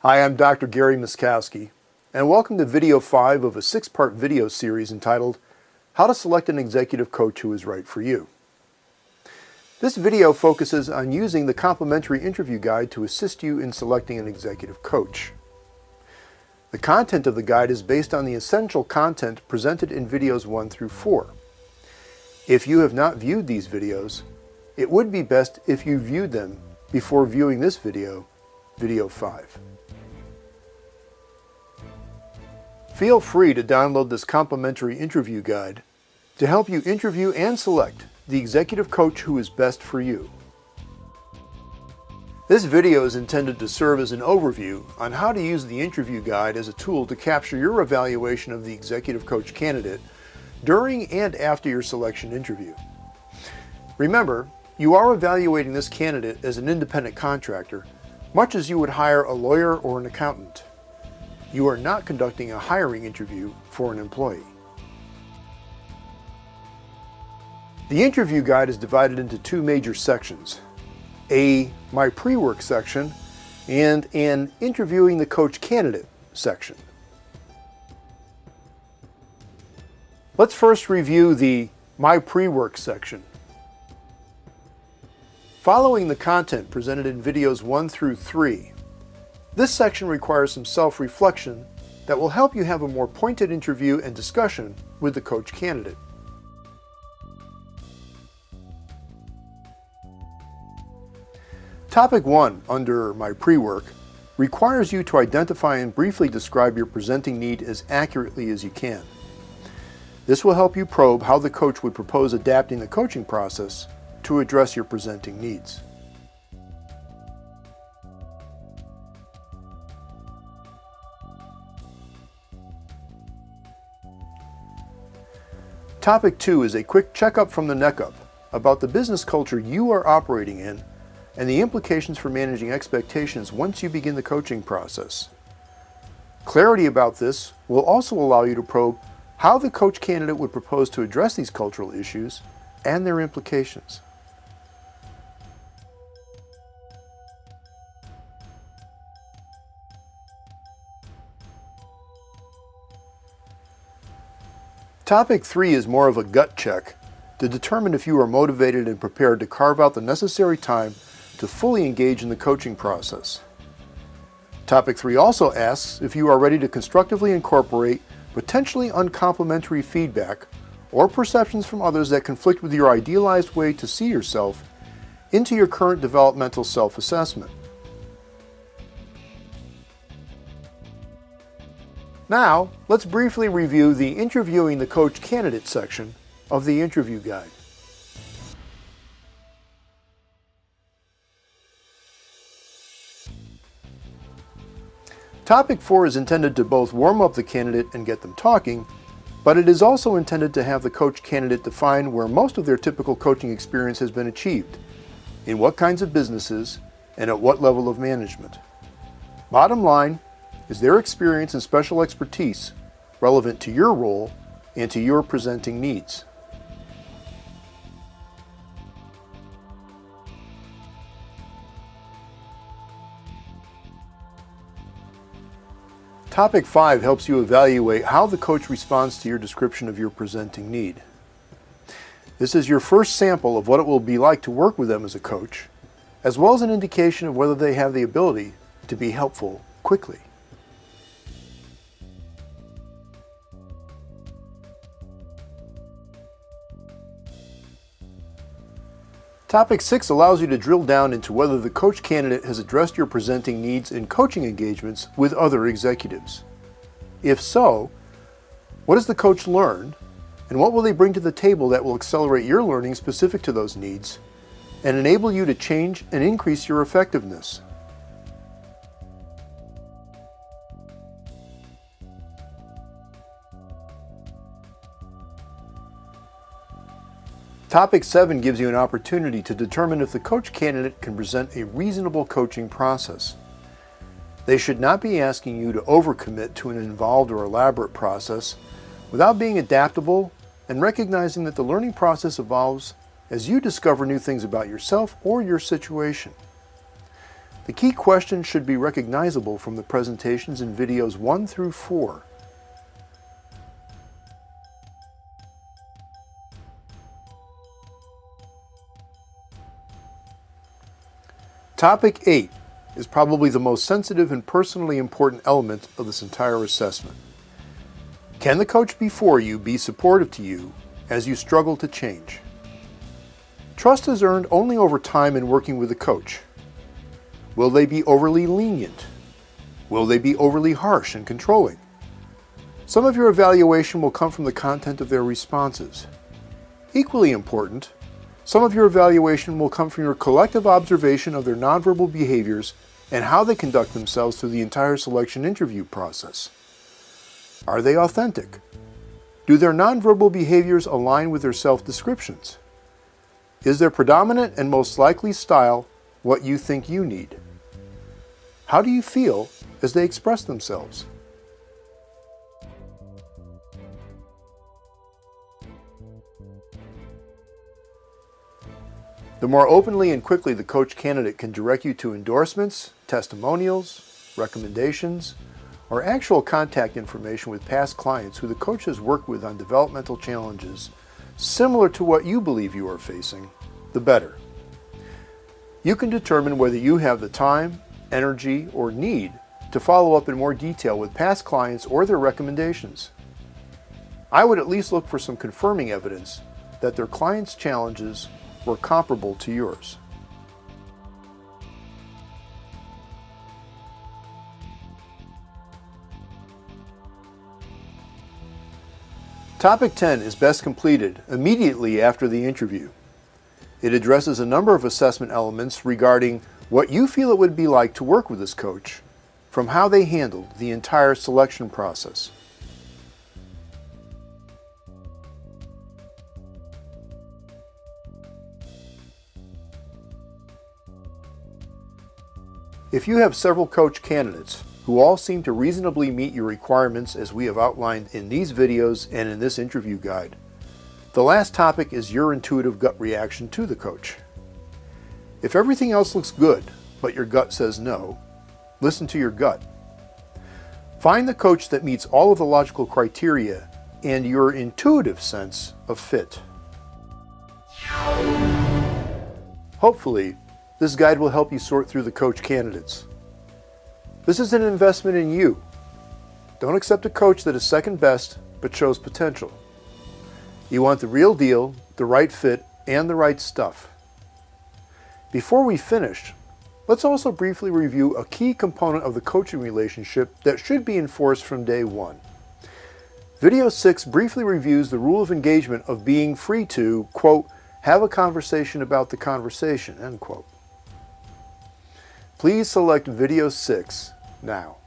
Hi, I'm Dr. Gary Myszkowski, and welcome to video 5 of a 6-part video series entitled How to Select an Executive Coach Who is Right for You. This video focuses on using the complimentary interview guide to assist you in selecting an executive coach. The content of the guide is based on the essential content presented in videos 1 through 4. If you have not viewed these videos, it would be best if you viewed them before viewing this video, video 5. Feel free to download this complimentary interview guide to help you interview and select the executive coach who is best for you. This video is intended to serve as an overview on how to use the interview guide as a tool to capture your evaluation of the executive coach candidate during and after your selection interview. Remember, you are evaluating this candidate as an independent contractor, much as you would hire a lawyer or an accountant. You are not conducting a hiring interview for an employee. The interview guide is divided into 2 major sections: a My Pre-Work section and an Interviewing the Coach Candidate section. Let's first review the My Pre-Work section. Following the content presented in videos 1 through 3, this section requires some self-reflection that will help you have a more pointed interview and discussion with the coach candidate. Topic 1 under My Pre-Work requires you to identify and briefly describe your presenting need as accurately as you can. This will help you probe how the coach would propose adapting the coaching process to address your presenting needs. Topic 2 is a quick checkup from the neck up about the business culture you are operating in and the implications for managing expectations once you begin the coaching process. Clarity about this will also allow you to probe how the coach candidate would propose to address these cultural issues and their implications. Topic 3 is more of a gut check to determine if you are motivated and prepared to carve out the necessary time to fully engage in the coaching process. Topic 3 also asks if you are ready to constructively incorporate potentially uncomplimentary feedback or perceptions from others that conflict with your idealized way to see yourself into your current developmental self-assessment. Now, let's briefly review the Interviewing the Coach Candidate section of the interview guide. Topic 4 is intended to both warm up the candidate and get them talking, but it is also intended to have the coach candidate define where most of their typical coaching experience has been achieved, in what kinds of businesses, and at what level of management. Bottom line, is their experience and special expertise relevant to your role and to your presenting needs? Topic 5 helps you evaluate how the coach responds to your description of your presenting need. This is your first sample of what it will be like to work with them as a coach, as well as an indication of whether they have the ability to be helpful quickly. Topic 6 allows you to drill down into whether the coach candidate has addressed your presenting needs in coaching engagements with other executives. If so, what has the coach learned, and what will they bring to the table that will accelerate your learning specific to those needs and enable you to change and increase your effectiveness? Topic 7 gives you an opportunity to determine if the coach candidate can present a reasonable coaching process. They should not be asking you to overcommit to an involved or elaborate process without being adaptable and recognizing that the learning process evolves as you discover new things about yourself or your situation. The key questions should be recognizable from the presentations in videos 1 through 4. Topic 8 is probably the most sensitive and personally important element of this entire assessment. Can the coach before you be supportive to you as you struggle to change? Trust is earned only over time in working with a coach. Will they be overly lenient? Will they be overly harsh and controlling? Some of your evaluation will come from the content of their responses. Equally important, some of your evaluation will come from your collective observation of their nonverbal behaviors and how they conduct themselves through the entire selection interview process. Are they authentic? Do their nonverbal behaviors align with their self-descriptions? Is their predominant and most likely style what you think you need? How do you feel as they express themselves? The more openly and quickly the coach candidate can direct you to endorsements, testimonials, recommendations, or actual contact information with past clients who the coach has worked with on developmental challenges similar to what you believe you are facing, the better. You can determine whether you have the time, energy, or need to follow up in more detail with past clients or their recommendations. I would at least look for some confirming evidence that their clients' challenges were comparable to yours. Topic 10 is best completed immediately after the interview. It addresses a number of assessment elements regarding what you feel it would be like to work with this coach, from how they handled the entire selection process. If you have several coach candidates who all seem to reasonably meet your requirements as we have outlined in these videos and in this interview guide, the last topic is your intuitive gut reaction to the coach. If everything else looks good, but your gut says no, listen to your gut. Find the coach that meets all of the logical criteria and your intuitive sense of fit. Hopefully, this guide will help you sort through the coach candidates. This is an investment in you. Don't accept a coach that is second best but shows potential. You want the real deal, the right fit, and the right stuff. Before we finish, let's also briefly review a key component of the coaching relationship that should be enforced from day one. Video 6 briefly reviews the rule of engagement of being free to, quote, have a conversation about the conversation, end quote. Please select Video 6 now.